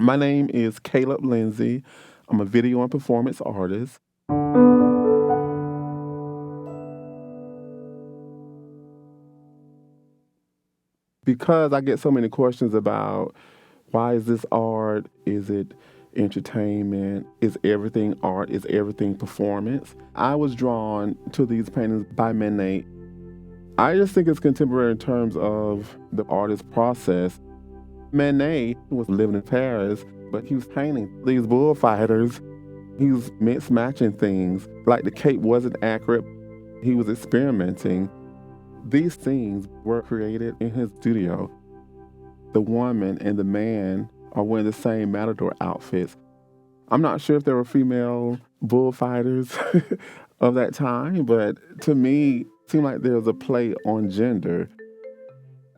My name is Kalup Linzy. I'm a video and performance artist. Because I get so many questions about why is this art? Is it entertainment? Is everything art? Is everything performance? I was drawn to these paintings by Manet. I just think it's contemporary in terms of the artist process. Manet was living in Paris, but he was painting these bullfighters. He was mix matching things. Like the cape wasn't accurate. He was experimenting. These scenes were created in his studio. The woman and the man are wearing the same matador outfits. I'm not sure if there were female bullfighters of that time, but to me, it seemed like there was a play on gender.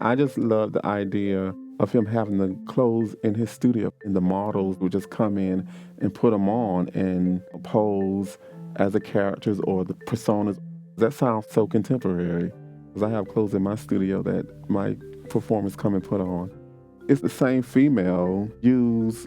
I just love the idea of him having the clothes in his studio, and the models would just come in and put them on and pose as the characters or the personas. That sounds so contemporary, because I have clothes in my studio that my performers come and put on. It's the same female used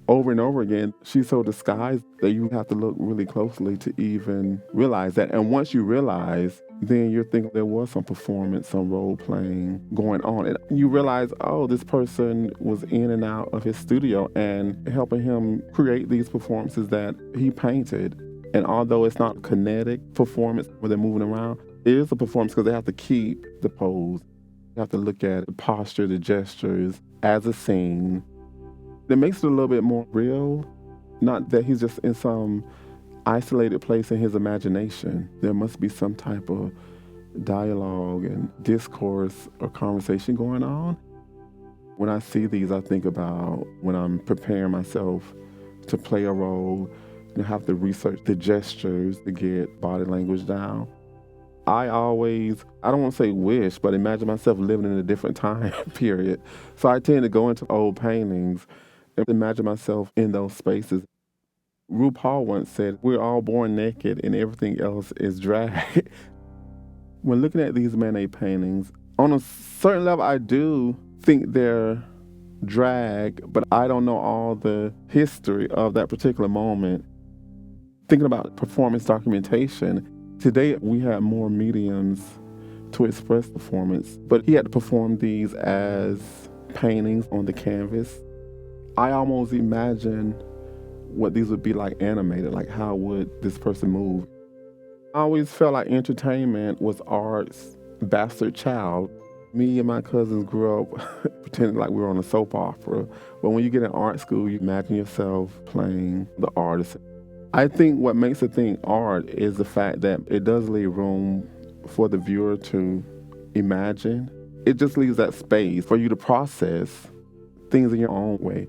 over and over again. She's so disguised that you have to look really closely to even realize that. And once you realize, then you're thinking there was some performance, some role playing going on. And you realize, oh, this person was in and out of his studio and helping him create these performances that he painted. And although it's not kinetic performance where they're moving around, it is a performance because they have to keep the pose. You have to look at the posture, the gestures as a scene. That makes it a little bit more real. Not that he's just in some isolated place in his imagination. There must be some type of dialogue and discourse or conversation going on. When I see these, I think about when I'm preparing myself to play a role, you have to research the gestures to get body language down. I don't want to say wish, but imagine myself living in a different time period. So I tend to go into old paintings and imagine myself in those spaces. RuPaul once said, we're all born naked and everything else is drag. When looking at these Manet paintings, on a certain level, I do think they're drag, but I don't know all the history of that particular moment. Thinking about performance documentation, today we have more mediums to express performance, but he had to perform these as paintings on the canvas. I almost imagine what these would be like animated, like how would this person move. I always felt like entertainment was art's bastard child. Me and my cousins grew up pretending like we were on a soap opera, but when you get in art school, you imagine yourself playing the artist. I think what makes a thing art is the fact that it does leave room for the viewer to imagine. It just leaves that space for you to process things in your own way.